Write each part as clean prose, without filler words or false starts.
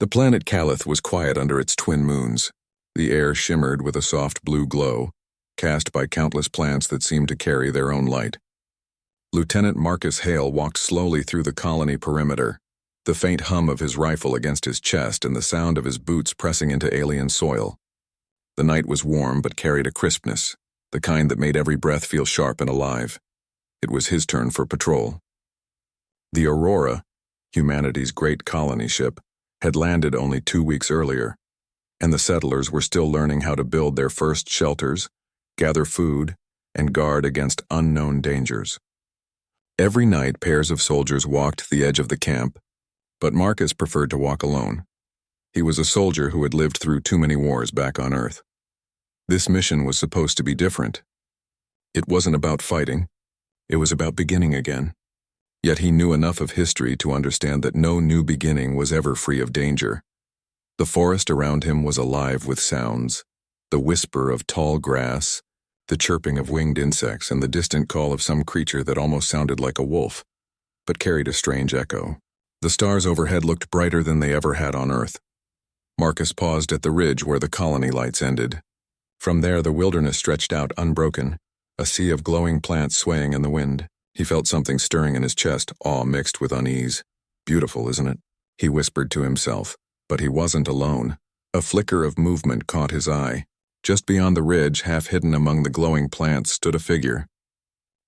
The planet Calith was quiet under its twin moons. The air shimmered with a soft blue glow, cast by countless plants that seemed to carry their own light. Lieutenant Marcus Hale walked slowly through the colony perimeter, the faint hum of his rifle against his chest and the sound of his boots pressing into alien soil. The night was warm but carried a crispness, the kind that made every breath feel sharp and alive. It was his turn for patrol. The Aurora, humanity's great colony ship, had landed only 2 weeks earlier, and the settlers were still learning how to build their first shelters, gather food, and guard against unknown dangers. Every night pairs of soldiers walked the edge of the camp, but Marcus preferred to walk alone. He was a soldier who had lived through too many wars back on Earth. This mission was supposed to be different. It wasn't about fighting. It was about beginning again. Yet he knew enough of history to understand that no new beginning was ever free of danger. The forest around him was alive with sounds, the whisper of tall grass, the chirping of winged insects, and the distant call of some creature that almost sounded like a wolf, but carried a strange echo. The stars overhead looked brighter than they ever had on Earth. Marcus paused at the ridge where the colony lights ended. From there, the wilderness stretched out unbroken, a sea of glowing plants swaying in the wind. He felt something stirring in his chest, awe mixed with unease. Beautiful, isn't it? He whispered to himself, but he wasn't alone. A flicker of movement caught his eye. Just beyond the ridge, half hidden among the glowing plants, stood a figure.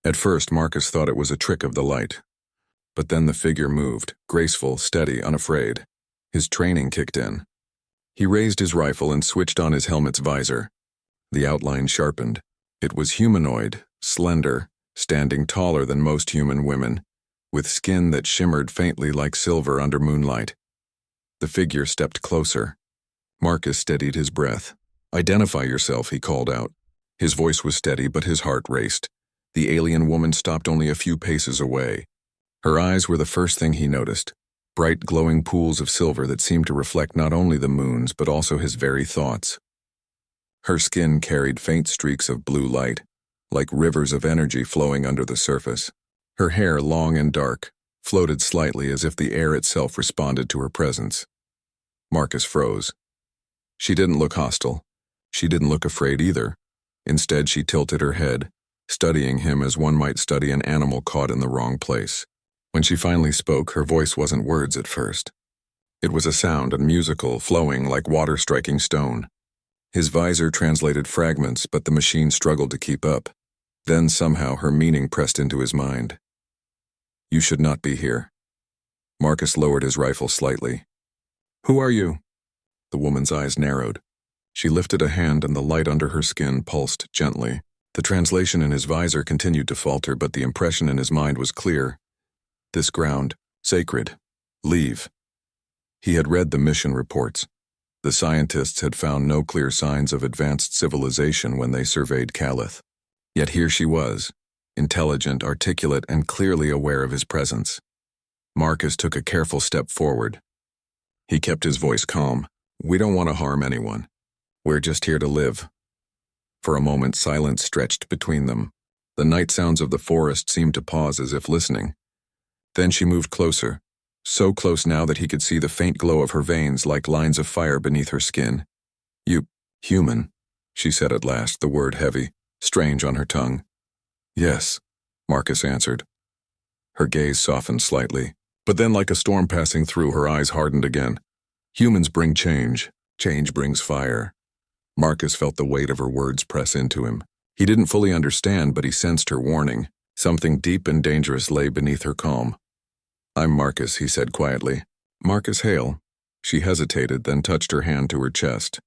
At first, Marcus thought it was a trick of the light. But then the figure moved, graceful, steady, unafraid. His training kicked in. He raised his rifle and switched on his helmet's visor. The outline sharpened. It was humanoid, slender, standing taller than most human women, with skin that shimmered faintly like silver under moonlight. The figure stepped closer. Marcus steadied his breath. "Identify yourself," he called out. His voice was steady, but his heart raced. The alien woman stopped only a few paces away. Her eyes were the first thing he noticed, bright glowing pools of silver that seemed to reflect not only the moon's but also his very thoughts. Her skin carried faint streaks of blue light, like rivers of energy flowing under the surface. Her hair, long and dark, floated slightly as if the air itself responded to her presence. Marcus froze. She didn't look hostile. She didn't look afraid either. Instead, she tilted her head, studying him as one might study an animal caught in the wrong place. When she finally spoke, her voice wasn't words at first. It was a sound and musical, flowing like water striking stone. His visor translated fragments, but the machine struggled to keep up. Then somehow her meaning pressed into his mind. "You should not be here." Marcus lowered his rifle slightly. "Who are you?" The woman's eyes narrowed. She lifted a hand and the light under her skin pulsed gently. The translation in his visor continued to falter, but the impression in his mind was clear. This ground, sacred. Leave. He had read the mission reports. The scientists had found no clear signs of advanced civilization when they surveyed Calith. Yet here she was, intelligent, articulate, and clearly aware of his presence. Marcus took a careful step forward. He kept his voice calm. "We don't want to harm anyone. We're just here to live." For a moment, silence stretched between them. The night sounds of the forest seemed to pause as if listening. Then she moved closer, so close now that he could see the faint glow of her veins like lines of fire beneath her skin. "You, human," she said at last, the word heavy, strange on her tongue. "Yes," Marcus answered. Her gaze softened slightly, but then like a storm passing through, her eyes hardened again. "Humans bring change. Change brings fire." Marcus felt the weight of her words press into him. He didn't fully understand, but he sensed her warning. Something deep and dangerous lay beneath her calm. "I'm Marcus," he said quietly. "Marcus Hale." She hesitated, then touched her hand to her chest.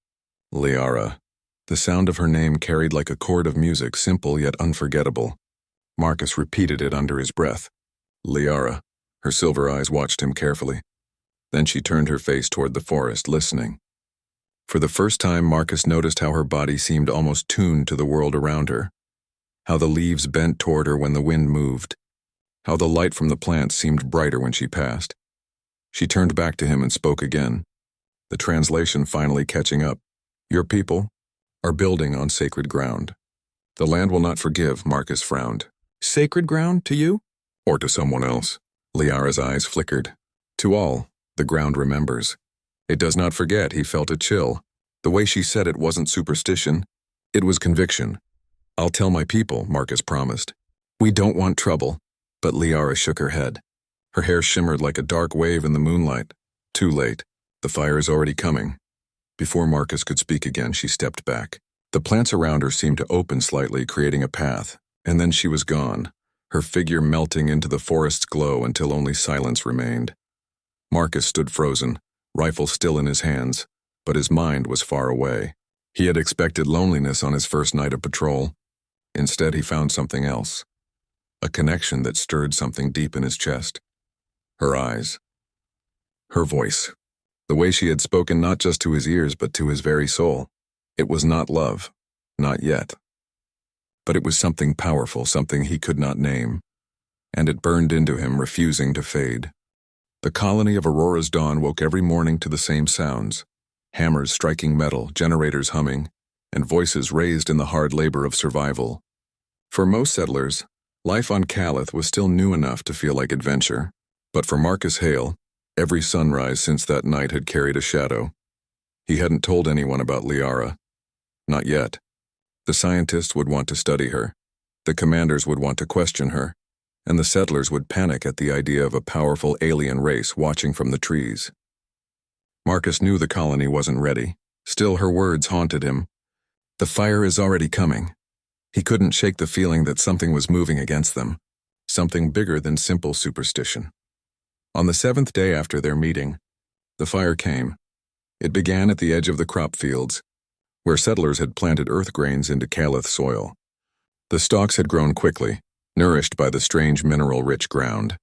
"Liara." The sound of her name carried like a chord of music, simple yet unforgettable. Marcus repeated it under his breath. "Liara." Her silver eyes watched him carefully. Then she turned her face toward the forest, listening. For the first time, Marcus noticed how her body seemed almost tuned to the world around her, how the leaves bent toward her when the wind moved, how the light from the plants seemed brighter when she passed. She turned back to him and spoke again, the translation finally catching up. "Your people are building on sacred ground. The land will not forgive," Marcus frowned. "Sacred ground to you? Or to someone else?" Liara's eyes flickered. "To all, the ground remembers." It does not forget, he felt a chill. The way she said it wasn't superstition. It was conviction. I'll tell my people, Marcus promised. We don't want trouble. But Liara shook her head. Her hair shimmered like a dark wave in the moonlight. Too late. The fire is already coming. Before Marcus could speak again, she stepped back. The plants around her seemed to open slightly, creating a path, and then she was gone, her figure melting into the forest's glow until only silence remained. Marcus stood frozen, rifle still in his hands, but his mind was far away. He had expected loneliness on his first night of patrol. Instead, he found something else. A connection that stirred something deep in his chest. Her eyes. Her voice. The way she had spoken not just to his ears but to his very soul. It was not love. Not yet. But it was something powerful, something he could not name. And it burned into him, refusing to fade. The colony of Aurora's dawn woke every morning to the same sounds. Hammers striking metal, generators humming, and voices raised in the hard labor of survival. For most settlers, life on Calith was still new enough to feel like adventure. But for Marcus Hale, every sunrise since that night had carried a shadow. He hadn't told anyone about Liara. Not yet. The scientists would want to study her. The commanders would want to question her. And the settlers would panic at the idea of a powerful alien race watching from the trees. Marcus knew the colony wasn't ready. Still, her words haunted him. The fire is already coming. He couldn't shake the feeling that something was moving against them. Something bigger than simple superstition. On the 7th day after their meeting, the fire came. It began at the edge of the crop fields, where settlers had planted earth grains into Calith soil. The stalks had grown quickly, nourished by the strange mineral-rich ground.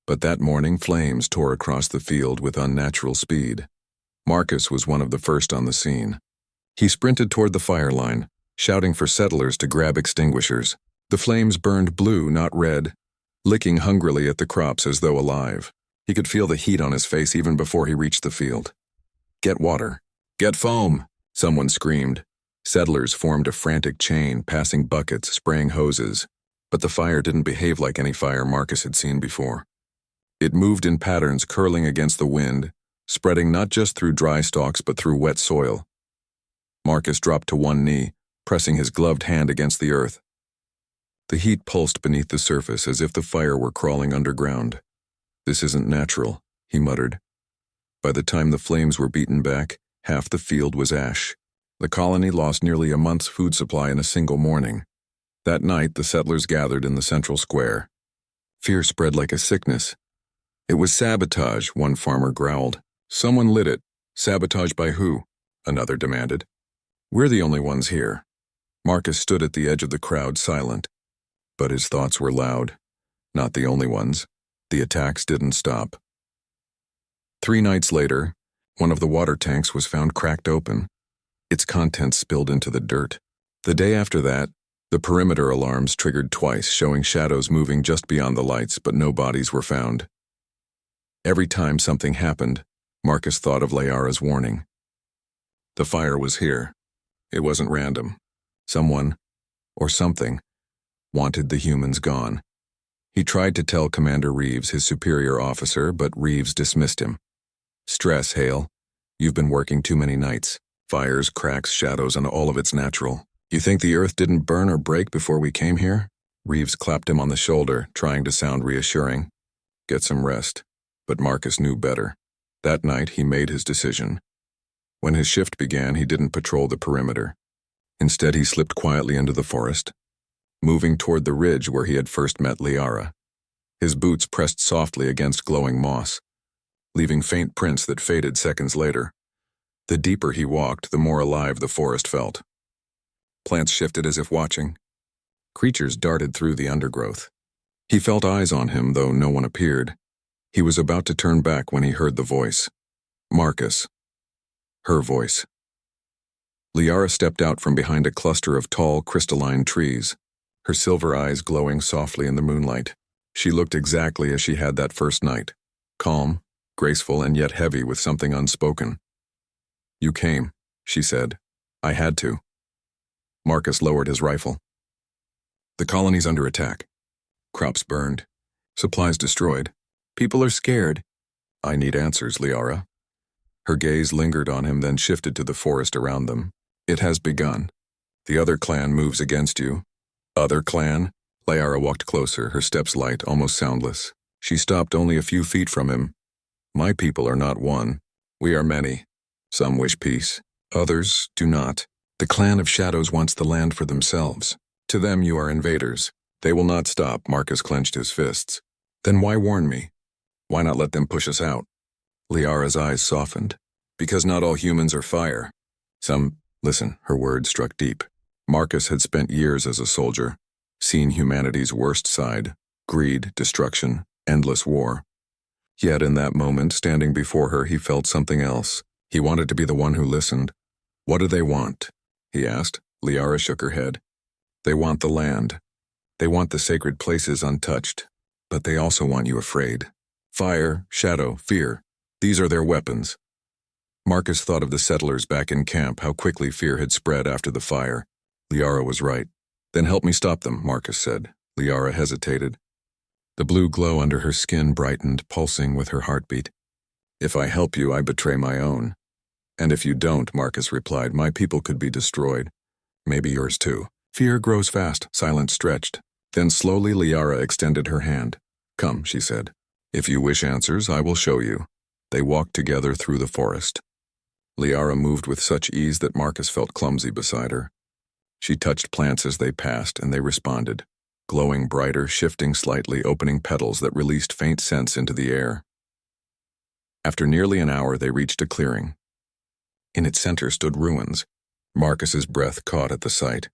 But that morning, flames tore across the field with unnatural speed. Marcus was one of the first on the scene. He sprinted toward the fire line, shouting for settlers to grab extinguishers. The flames burned blue, not red, licking hungrily at the crops as though alive. He could feel the heat on his face even before he reached the field. Get water. Get foam, someone screamed. Settlers formed a frantic chain, passing buckets, spraying hoses. But the fire didn't behave like any fire Marcus had seen before. It moved in patterns curling against the wind, spreading not just through dry stalks but through wet soil. Marcus dropped to one knee, pressing his gloved hand against the earth. The heat pulsed beneath the surface as if the fire were crawling underground. This isn't natural, he muttered. By the time the flames were beaten back, half the field was ash. The colony lost nearly a month's food supply in a single morning. That night, the settlers gathered in the central square. Fear spread like a sickness. It was sabotage, one farmer growled. Someone lit it. Sabotage by who? Another demanded. We're the only ones here. Marcus stood at the edge of the crowd, silent. But his thoughts were loud. Not the only ones. The attacks didn't stop. 3 nights later, one of the water tanks was found cracked open. Its contents spilled into the dirt. The day after that, the perimeter alarms triggered twice, showing shadows moving just beyond the lights, but no bodies were found. Every time something happened, Marcus thought of Liara's warning. The fire was here. It wasn't random. Someone, or something, wanted the humans gone. He tried to tell Commander Reeves, his superior officer, but Reeves dismissed him. Stress, Hale. You've been working too many nights. Fires, cracks, shadows, and all of it's natural. You think the earth didn't burn or break before we came here? Reeves clapped him on the shoulder, trying to sound reassuring. Get some rest. But Marcus knew better. That night, he made his decision. When his shift began, he didn't patrol the perimeter. Instead, he slipped quietly into the forest, moving toward the ridge where he had first met Liara. His boots pressed softly against glowing moss, leaving faint prints that faded seconds later. The deeper he walked, the more alive the forest felt. Plants shifted as if watching. Creatures darted through the undergrowth. He felt eyes on him, though no one appeared. He was about to turn back when he heard the voice. Marcus. Her voice. Liara stepped out from behind a cluster of tall, crystalline trees, her silver eyes glowing softly in the moonlight. She looked exactly as she had that first night, calm, graceful, and yet heavy with something unspoken. You came, she said. I had to. Marcus lowered his rifle. The colony's under attack. Crops burned. Supplies destroyed. People are scared. I need answers, Liara. Her gaze lingered on him, then shifted to the forest around them. It has begun. The other clan moves against you. Other clan? Liara walked closer, her steps light, almost soundless. She stopped only a few feet from him. My people are not one. We are many. Some wish peace. Others do not. The clan of shadows wants the land for themselves. To them you are invaders. They will not stop. Marcus clenched his fists. Then why warn me? Why not let them push us out? Liara's eyes softened. Because not all humans are fire. Listen, her words struck deep. Marcus had spent years as a soldier, seen humanity's worst side, greed, destruction, endless war. Yet in that moment, standing before her, he felt something else. He wanted to be the one who listened. What do they want? He asked. Liara shook her head. They want the land. They want the sacred places untouched. But they also want you afraid. Fire, shadow, fear. These are their weapons. Marcus thought of the settlers back in camp, how quickly fear had spread after the fire. Liara was right. Then help me stop them, Marcus said. Liara hesitated. The blue glow under her skin brightened, pulsing with her heartbeat. If I help you, I betray my own. And if you don't, Marcus replied, my people could be destroyed. Maybe yours too. Fear grows fast, silence stretched. Then slowly Liara extended her hand. Come, she said. If you wish answers, I will show you. They walked together through the forest. Liara moved with such ease that Marcus felt clumsy beside her. She touched plants as they passed, and they responded, glowing brighter, shifting slightly, opening petals that released faint scents into the air. After nearly an hour, they reached a clearing. In its center stood ruins. Marcus's breath caught at the sight.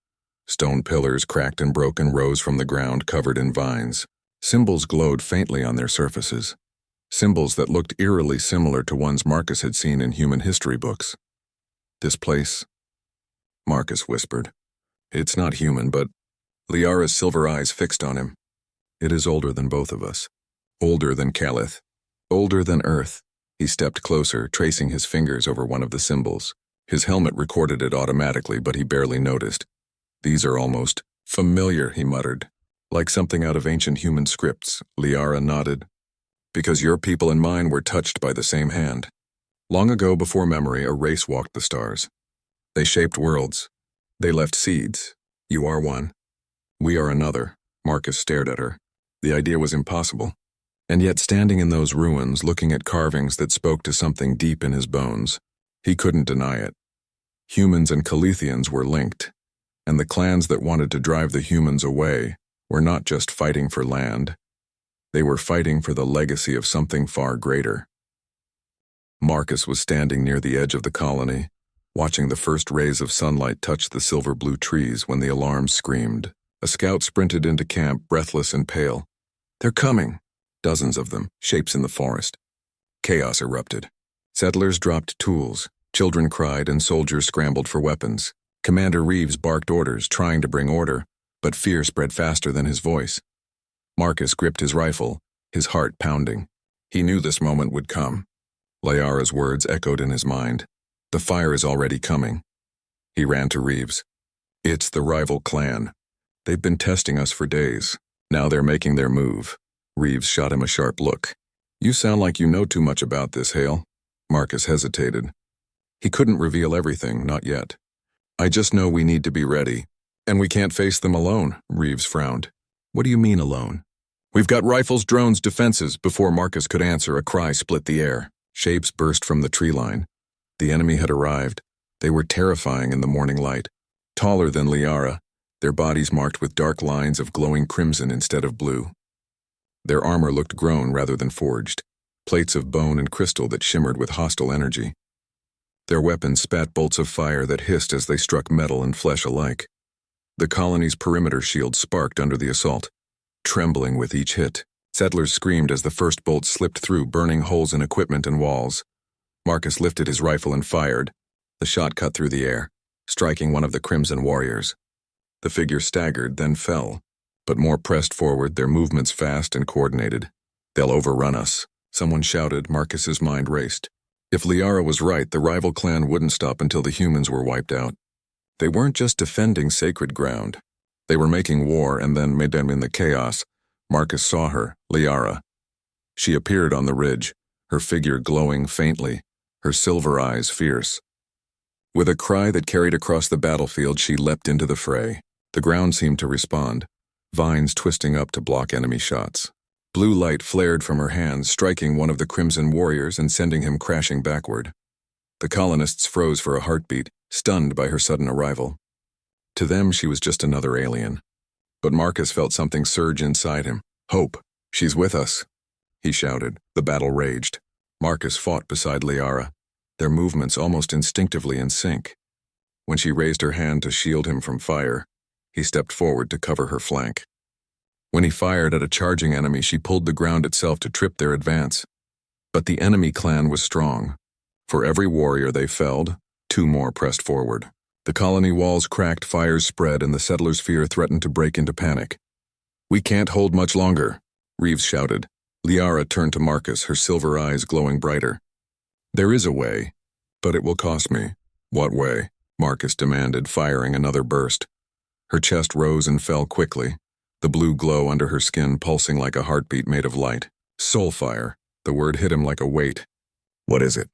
Stone pillars, cracked and broken, rose from the ground, covered in vines. Symbols glowed faintly on their surfaces. Symbols that looked eerily similar to ones Marcus had seen in human history books. This place, Marcus whispered. It's not human, but Liara's silver eyes fixed on him. It is older than both of us. Older than Calith. Older than Earth. He stepped closer, tracing his fingers over one of the symbols. His helmet recorded it automatically, but he barely noticed. These are almost familiar, he muttered. Like something out of ancient human scripts. Liara nodded. Because your people and mine were touched by the same hand. Long ago, before memory, a race walked the stars. They shaped worlds. They left seeds. You are one. We are another. Marcus stared at her. The idea was impossible. And yet standing in those ruins, looking at carvings that spoke to something deep in his bones, he couldn't deny it. Humans and Calithians were linked, and the clans that wanted to drive the humans away were not just fighting for land. They were fighting for the legacy of something far greater. Marcus was standing near the edge of the colony, watching the first rays of sunlight touch the silver-blue trees when the alarm screamed. A scout sprinted into camp, breathless and pale. They're coming! Dozens of them, shapes in the forest. Chaos erupted. Settlers dropped tools, children cried, and soldiers scrambled for weapons. Commander Reeves barked orders, trying to bring order, but fear spread faster than his voice. Marcus gripped his rifle, his heart pounding. He knew this moment would come. Liara's words echoed in his mind. The fire is already coming. He ran to Reeves. It's the rival clan. They've been testing us for days. Now they're making their move. Reeves shot him a sharp look. You sound like you know too much about this, Hale. Marcus hesitated. He couldn't reveal everything, not yet. I just know we need to be ready. And we can't face them alone, Reeves frowned. What do you mean alone? We've got rifles, drones, defenses. Before Marcus could answer, a cry split the air. Shapes burst from the tree line. The enemy had arrived. They were terrifying in the morning light. Taller than Liara, their bodies marked with dark lines of glowing crimson instead of blue. Their armor looked grown rather than forged, plates of bone and crystal that shimmered with hostile energy. Their weapons spat bolts of fire that hissed as they struck metal and flesh alike. The colony's perimeter shield sparked under the assault, trembling with each hit. Settlers screamed as the first bolt slipped through, burning holes in equipment and walls. Marcus lifted his rifle and fired. The shot cut through the air, striking one of the Crimson warriors. The figure staggered, then fell, but more pressed forward, their movements fast and coordinated. They'll overrun us, someone shouted. Marcus's mind raced. If Liara was right, the rival clan wouldn't stop until the humans were wiped out. They weren't just defending sacred ground. They were making war and then made them in the chaos. Marcus saw her, Liara. She appeared on the ridge, her figure glowing faintly, her silver eyes fierce. With a cry that carried across the battlefield, she leapt into the fray. The ground seemed to respond, vines twisting up to block enemy shots. Blue light flared from her hands, striking one of the crimson warriors and sending him crashing backward. The colonists froze for a heartbeat, stunned by her sudden arrival. To them, she was just another alien. But Marcus felt something surge inside him. Hope. She's with us, he shouted. The battle raged. Marcus fought beside Liara, their movements almost instinctively in sync. When she raised her hand to shield him from fire, he stepped forward to cover her flank. When he fired at a charging enemy, she pulled the ground itself to trip their advance. But the enemy clan was strong. For every warrior they felled, 2 more pressed forward. The colony walls cracked, fires spread, and the settlers' fear threatened to break into panic. "We can't hold much longer," Reeves shouted. Liara turned to Marcus, her silver eyes glowing brighter. "There is a way, but it will cost me." "What way?" Marcus demanded, firing another burst. Her chest rose and fell quickly, the blue glow under her skin pulsing like a heartbeat made of light. "Soul fire." The word hit him like a weight. "What is it?"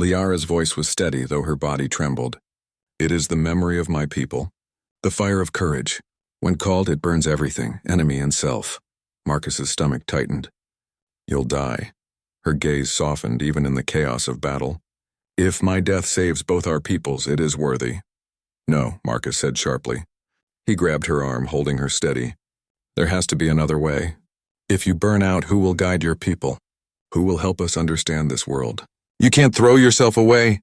Liara's voice was steady, though her body trembled. "It is the memory of my people. The fire of courage. When called, it burns everything, enemy and self." Marcus's stomach tightened. "You'll die." Her gaze softened even in the chaos of battle. "If my death saves both our peoples, it is worthy." "No," Marcus said sharply. He grabbed her arm, holding her steady. "There has to be another way. If you burn out, who will guide your people? Who will help us understand this world? You can't throw yourself away!"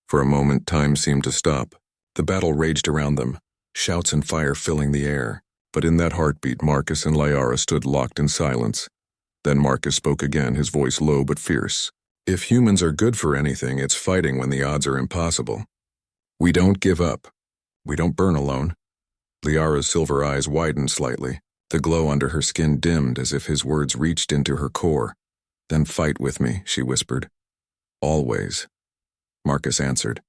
For a moment, time seemed to stop. The battle raged around them, shouts and fire filling the air. But in that heartbeat, Marcus and Liara stood locked in silence. Then Marcus spoke again, his voice low but fierce. "If humans are good for anything, it's fighting when the odds are impossible. We don't give up. We don't burn alone." Liara's silver eyes widened slightly. The glow under her skin dimmed as if his words reached into her core. "Then fight with me," she whispered. "Always." Marcus answered.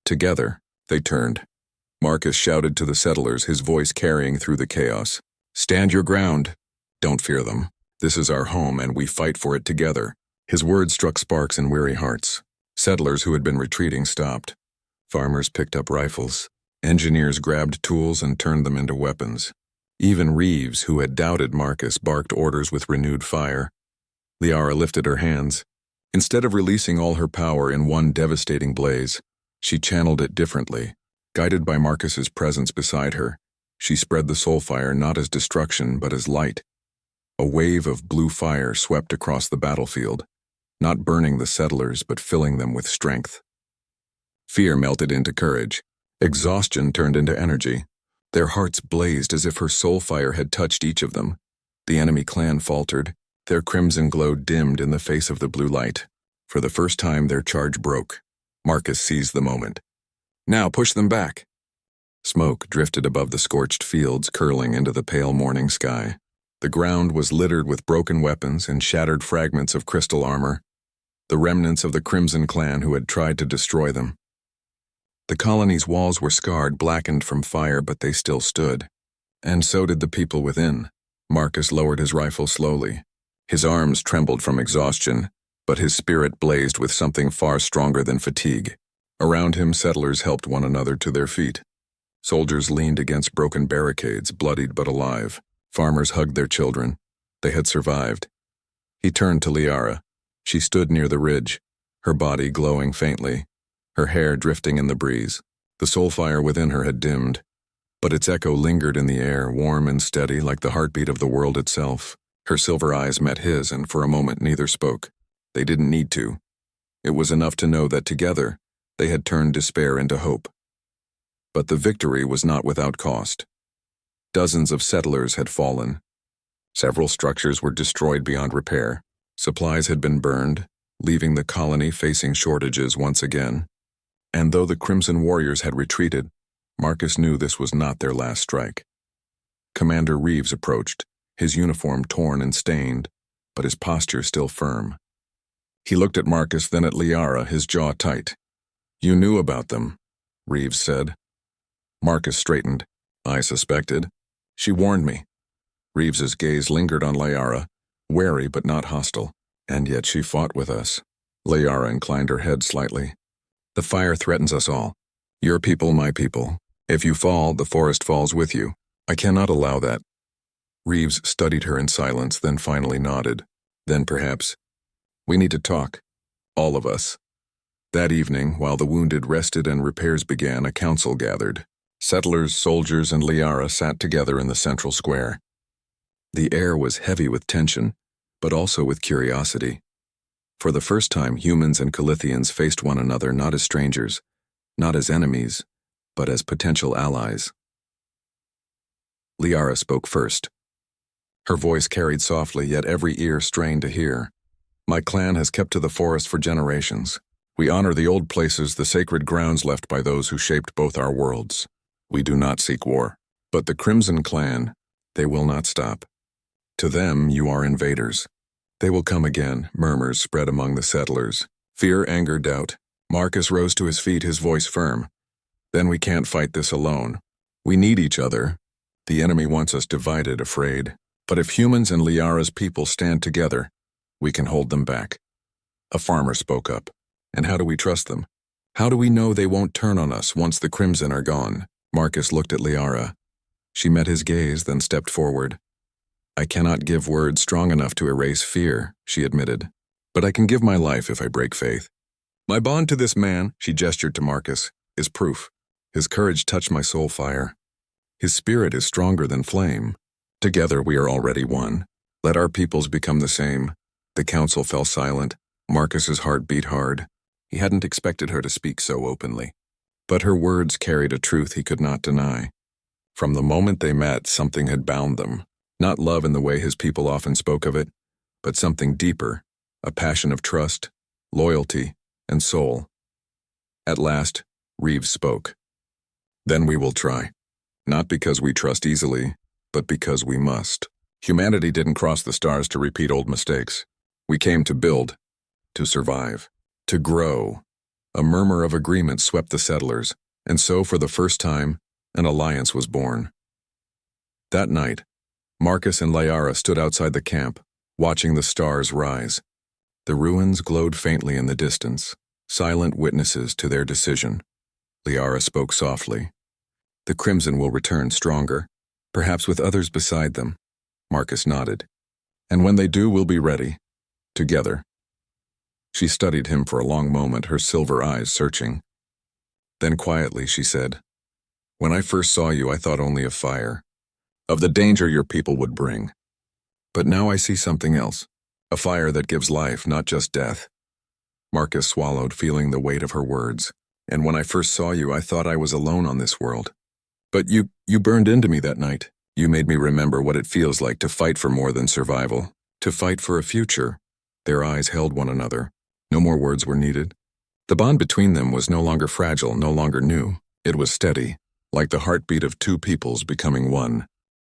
Together, they turned. Marcus shouted to the settlers, his voice carrying through the chaos. "Stand your ground. Don't fear them. This is our home, and we fight for it together." His words struck sparks in weary hearts. Settlers who had been retreating stopped. Farmers picked up rifles. Engineers grabbed tools and turned them into weapons. Even Reeves, who had doubted Marcus, barked orders with renewed fire. Liara lifted her hands. Instead of releasing all her power in one devastating blaze, she channeled it differently. Guided by Marcus's presence beside her, she spread the soul fire not as destruction but as light. A wave of blue fire swept across the battlefield, not burning the settlers but filling them with strength. Fear melted into courage. Exhaustion turned into energy. Their hearts blazed as if her soul fire had touched each of them. The enemy clan faltered. Their crimson glow dimmed in the face of the blue light. For the first time, their charge broke. Marcus seized the moment. "Now push them back." Smoke drifted above the scorched fields, curling into the pale morning sky. The ground was littered with broken weapons and shattered fragments of crystal armor, the remnants of the Crimson Clan who had tried to destroy them. The colony's walls were scarred, blackened from fire, but they still stood. And so did the people within. Marcus lowered his rifle slowly. His arms trembled from exhaustion, but his spirit blazed with something far stronger than fatigue. Around him, settlers helped one another to their feet. Soldiers leaned against broken barricades, bloodied but alive. Farmers hugged their children. They had survived. He turned to Liara. She stood near the ridge, her body glowing faintly, her hair drifting in the breeze. The soul fire within her had dimmed, but its echo lingered in the air, warm and steady like the heartbeat of the world itself. Her silver eyes met his, and for a moment neither spoke. They didn't need to. It was enough to know that together, they had turned despair into hope. But the victory was not without cost. Dozens of settlers had fallen. Several structures were destroyed beyond repair. Supplies had been burned, leaving the colony facing shortages once again. And though the Crimson Warriors had retreated, Marcus knew this was not their last strike. Commander Reeves approached, his uniform torn and stained, but his posture still firm. He looked at Marcus, then at Liara, his jaw tight. "You knew about them," Reeves said. Marcus straightened. "I suspected. She warned me." Reeves's gaze lingered on Liara, wary but not hostile. "And yet she fought with us." Liara inclined her head slightly. The fire threatens us all. Your people, my people. If you fall, the forest falls with you. I cannot allow that. Reeves studied her in silence, then finally nodded. Then perhaps. We need to talk. All of us. That evening, while the wounded rested and repairs began, a council gathered. Settlers, soldiers, and Liara sat together in the central square. The air was heavy with tension, but also with curiosity. For the first time, humans and Calithians faced one another not as strangers, not as enemies, but as potential allies. Liara spoke first. Her voice carried softly, yet every ear strained to hear. My clan has kept to the forest for generations. We honor the old places, the sacred grounds left by those who shaped both our worlds. We do not seek war. But the Crimson Clan, they will not stop. To them, you are invaders. They will come again, murmurs spread among the settlers. Fear, anger, doubt. Marcus rose to his feet, his voice firm. Then we can't fight this alone. We need each other. The enemy wants us divided, afraid. But if humans and Liara's people stand together, we can hold them back. A farmer spoke up. And how do we trust them? How do we know they won't turn on us once the Crimson are gone? Marcus looked at Liara. She met his gaze, then stepped forward. I cannot give words strong enough to erase fear, she admitted. But I can give my life if I break faith. My bond to this man, she gestured to Marcus, is proof. His courage touched my soul fire. His spirit is stronger than flame. Together we are already one. Let our peoples become the same. The council fell silent. Marcus's heart beat hard. He hadn't expected her to speak so openly. But her words carried a truth he could not deny. From the moment they met, something had bound them. Not love in the way his people often spoke of it, but something deeper, a passion of trust, loyalty, and soul. At last, Reeves spoke. Then we will try. Not because we trust easily, but because we must. Humanity didn't cross the stars to repeat old mistakes. We came to build, to survive, to grow. A murmur of agreement swept the settlers, and so for the first time, an alliance was born. That night, Marcus and Liara stood outside the camp, watching the stars rise. The ruins glowed faintly in the distance, silent witnesses to their decision. Liara spoke softly. The Crimson will return stronger, perhaps with others beside them. Marcus nodded. And when they do, we'll be ready. Together. She studied him for a long moment, her silver eyes searching. Then quietly she said, When I first saw you, I thought only of fire, of the danger your people would bring. But now I see something else, a fire that gives life, not just death. Marcus swallowed, feeling the weight of her words. And when I first saw you, I thought I was alone on this world. But you burned into me that night. You made me remember what it feels like to fight for more than survival, to fight for a future. Their eyes held one another. No more words were needed. The bond between them was no longer fragile, no longer new. It was steady, like the heartbeat of two peoples becoming one.